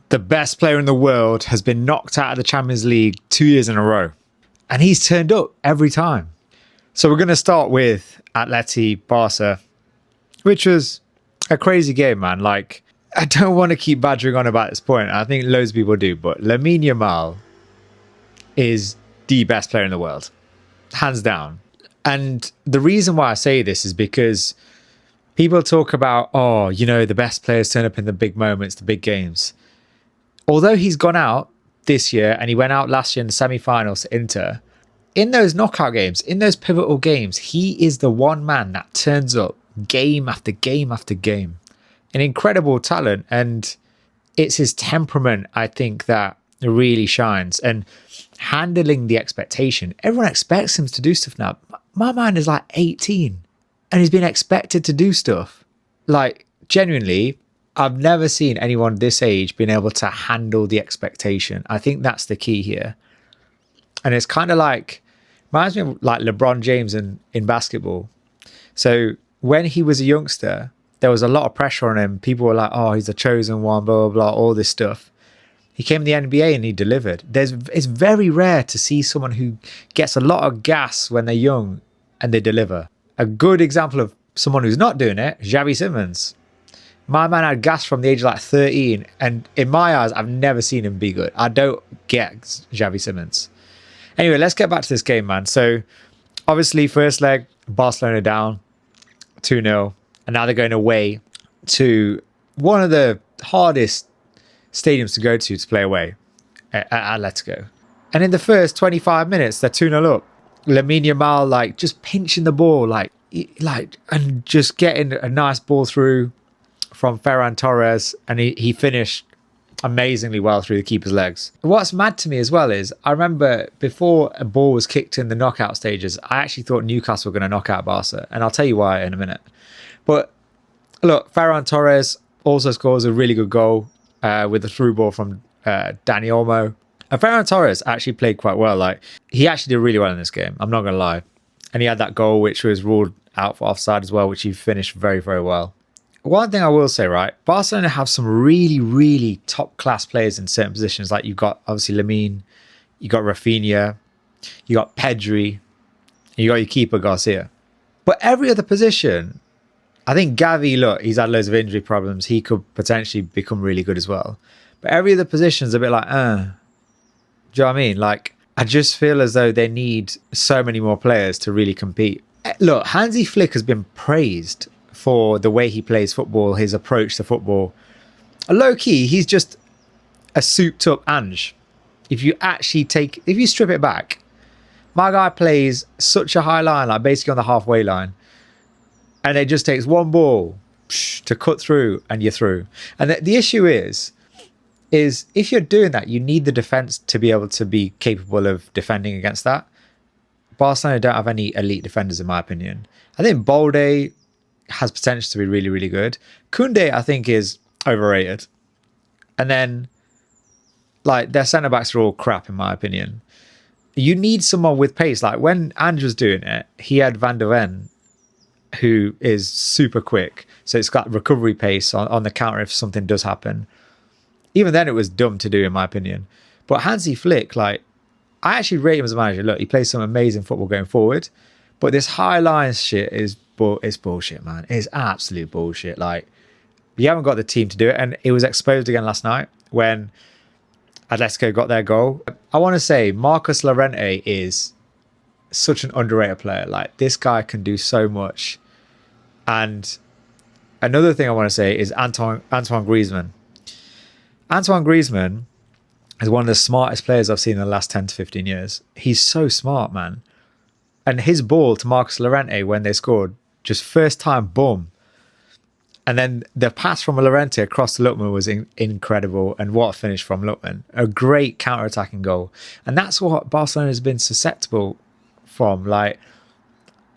The best player in the world has been knocked out of the Champions League 2 years in a row. And he's turned up every time. So we're going to start with Atleti Barca, which was a crazy game, man. Like, I don't want to keep badgering on about this point. I think loads of people do. But Lamine Yamal is the best player in the world. Hands down. And the reason why I say this is because people talk about, oh, you know, the best players turn up in the big moments, the big games. Although he's gone out this year and he went out last year in the semi-finals to Inter, in those knockout games, in those pivotal games, he is the one man that turns up game after game after game. An incredible talent, and it's his temperament, I think, that really shines. And handling the expectation. Everyone expects him to do stuff now. My man is like 18 and he's been expected to do stuff. Like, genuinely, I've never seen anyone this age being able to handle the expectation. I think that's the key here. And it's kind of like, reminds me of like LeBron James in basketball. So when he was a youngster, there was a lot of pressure on him. People were like, oh, he's the chosen one, blah, blah, blah, all this stuff. He came to the NBA and he delivered. It's very rare to see someone who gets a lot of gas when they're young and they deliver. A good example of someone who's not doing it, Xavi Simons. My man had gas from the age of like 13, and in my eyes, I've never seen him be good. I don't get Xavi Simons. Anyway, let's get back to this game, man. So, obviously, first leg, Barcelona down 2-0, and now they're going away to one of the hardest stadiums to go to play away at Atletico. And in the first 25 minutes, they're 2-0 up. Lamine Yamal, like, just pinching the ball, and just getting a nice ball through from Ferran Torres, and he finished amazingly well through the keeper's legs. What's mad to me as well is, I remember before a ball was kicked in the knockout stages, I actually thought Newcastle were going to knock out Barca, and I'll tell you why in a minute. But look, Ferran Torres also scores a really good goal with the through ball from Dani Olmo. And Ferran Torres actually played quite well. Like, he actually did really well in this game, I'm not going to lie. And he had that goal which was ruled out for offside as well, which he finished very, very well. One thing I will say, right, Barcelona have some really, really top-class players in certain positions. Like, you've got, obviously, Lamine, you got Rafinha, you got Pedri, and you got your keeper, Garcia. But every other position, I think Gavi, look, he's had loads of injury problems. He could potentially become really good as well. But every other position is a bit like, do you know what I mean? Like, I just feel as though they need so many more players to really compete. Look, Hansi Flick has been praised for the way he plays football, his approach to football. Low-key, he's just a souped-up Ange. If you strip it back, my guy plays such a high line, like basically on the halfway line, and it just takes one ball to cut through and you're through. And the issue is if you're doing that, you need the defense to be able to be capable of defending against that. Barcelona don't have any elite defenders, in my opinion. I think Balde has potential to be really, really good. Koundé, I think, is overrated. And then, like, their centre-backs are all crap, in my opinion. You need someone with pace. Like, when Ange was doing it, he had Van der Ven, who is super quick. So it's got recovery pace on the counter if something does happen. Even then, it was dumb to do, in my opinion. But Hansi Flick, like, I actually rate him as a manager. Look, he plays some amazing football going forward. But this high line shit it's bullshit, man. It's absolute bullshit. Like, you haven't got the team to do it. And it was exposed again last night when Atletico got their goal. I want to say Marcus Llorente is such an underrated player. Like, this guy can do so much. And another thing I want to say is Antoine Griezmann. Antoine Griezmann is one of the smartest players I've seen in the last 10 to 15 years. He's so smart, man. And his ball to Marcus Llorente when they scored, just first time, boom. And then the pass from Llorente across to Lookman was incredible. And what a finish from Lookman. A great counter-attacking goal. And that's what Barcelona has been susceptible from. Like,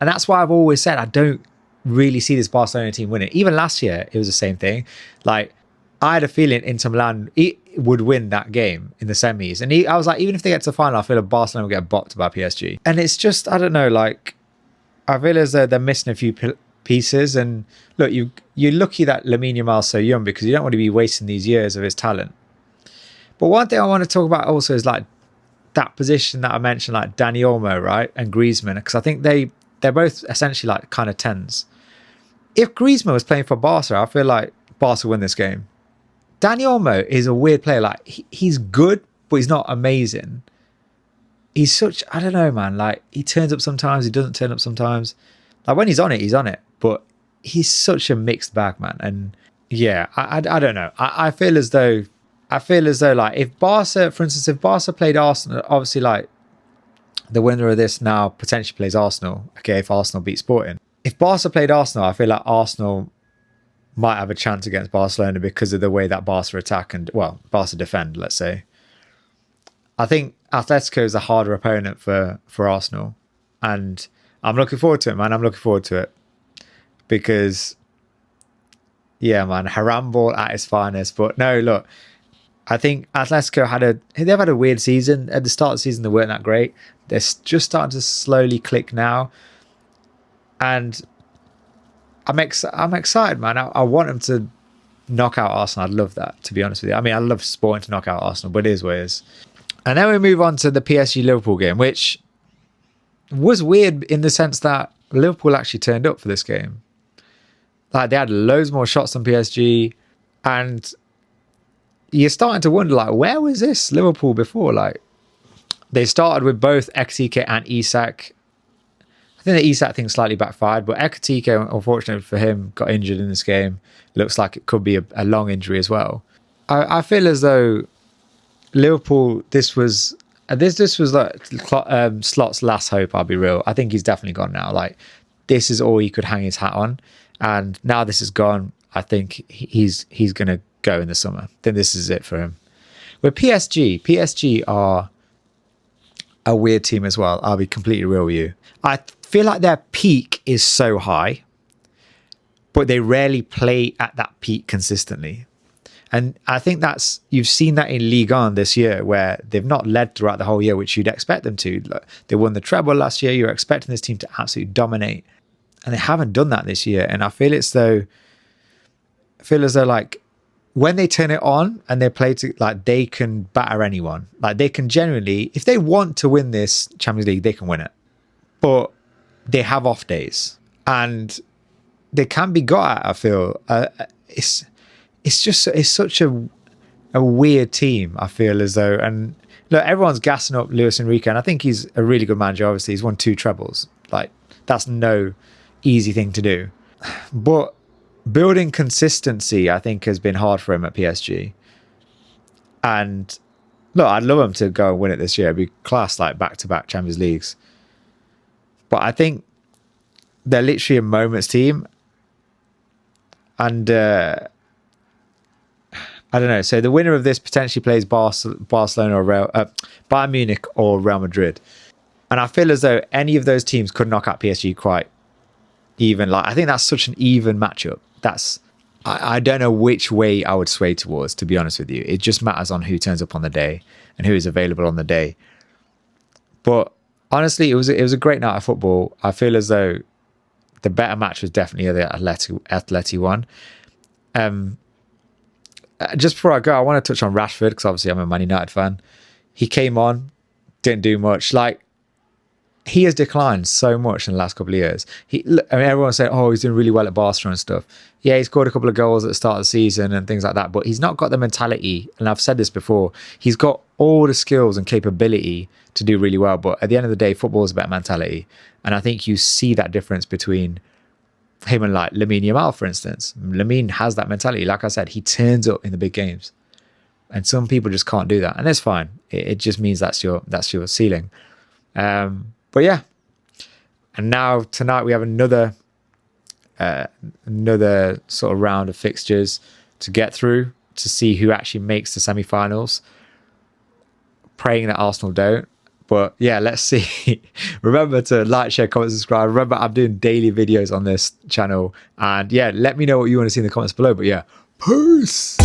and that's why I've always said I don't really see this Barcelona team winning. Even last year, it was the same thing. Like, I had a feeling Inter Milan would win that game in the semis. And I was like, even if they get to the final, I feel like Barcelona will get bopped by PSG. And it's just, I don't know, like, I feel as though they're missing a few pieces. And look, you're lucky that Lamine Yamal's so young, because you don't want to be wasting these years of his talent. But one thing I want to talk about also is like that position that I mentioned, like Dani Olmo, right, and Griezmann, because I think they're both essentially like kind of tens. If Griezmann was playing for Barca, I feel like Barca win this game. Dani Olmo is a weird player. Like he's good, but he's not amazing. He's such, I don't know, man. Like he turns up sometimes, he doesn't turn up sometimes. Like when he's on it, he's on it. But he's such a mixed bag, man. And yeah, I don't know. I feel as though like if Barca, for instance, if Barca played Arsenal, obviously like the winner of this now potentially plays Arsenal. Okay, if Arsenal beat Sporting. If Barca played Arsenal, I feel like Arsenal might have a chance against Barcelona because of the way that Barca attack and, well, Barca defend, let's say. I think Atletico is a harder opponent for Arsenal. And I'm looking forward to it, man. I'm looking forward to it. Because, yeah, man, Haram ball at its finest. But no, look, I think Atletico they've had a weird season. At the start of the season, they weren't that great. They're just starting to slowly click now. And I'm excited, man. I want them to knock out Arsenal. I'd love that, to be honest with you. I mean, I love Sporting to knock out Arsenal, but it is what it is. And then we move on to the PSG Liverpool game, which was weird in the sense that Liverpool actually turned up for this game. Like they had loads more shots than PSG, and you're starting to wonder, like, where was this Liverpool before? Like they started with both Ekitike and Isak. I think the Isak thing slightly backfired, but Ekitike, unfortunately for him, got injured in this game. Looks like it could be a long injury as well. I feel as though Liverpool, this was like Slot's last hope, I'll be real. I think he's definitely gone now. Like, this is all he could hang his hat on. And now this is gone, I think he's going to go in the summer. Then this is it for him. With PSG are a weird team as well. I'll be completely real with you. I feel like their peak is so high, but they rarely play at that peak consistently. And I think you've seen that in Ligue 1 this year, where they've not led throughout the whole year, which you'd expect them to. They won the treble last year. You're expecting this team to absolutely dominate. And they haven't done that this year. And I feel as though like when they turn it on and they play to, like, they can batter anyone. Like they can generally, if they want to win this Champions League, they can win it. But they have off days and they can be got at, I feel. It's such a weird team, I feel as though. And look, everyone's gassing up Luis Enrique, and I think he's a really good manager. Obviously, he's won 2 trebles. Like, that's no easy thing to do. But building consistency, I think, has been hard for him at PSG. And look, I'd love him to go and win it this year. It'd be class, like back-to-back Champions Leagues. But I think they're literally a moments team. And I don't know. So the winner of this potentially plays Barcelona or Bayern Munich or Real Madrid. And I feel as though any of those teams could knock out PSG quite even. Like, I think that's such an even matchup. I don't know which way I would sway towards, to be honest with you. It just matters on who turns up on the day and who is available on the day. But honestly, it was a great night of football. I feel as though the better match was definitely the Atleti one. Just before I go, I want to touch on Rashford, because obviously I'm a Man United fan. He came on, didn't do much. Like, he has declined so much in the last couple of years. Everyone said, oh, he's doing really well at Barcelona and stuff. Yeah, he scored a couple of goals at the start of the season and things like that, but he's not got the mentality. And I've said this before, he's got all the skills and capability to do really well. But at the end of the day, football is about mentality. And I think you see that difference between him and, like, Lamine Yamal, for instance. Lamine has that mentality. Like I said, he turns up in the big games. And some people just can't do that. And it's fine. It just means that's your ceiling. But yeah, and now tonight we have another sort of round of fixtures to get through to see who actually makes the semi-finals. Praying that Arsenal don't. But yeah, let's see. Remember to like, share, comment, subscribe. Remember, I'm doing daily videos on this channel. And yeah, let me know what you want to see in the comments below. But yeah, peace.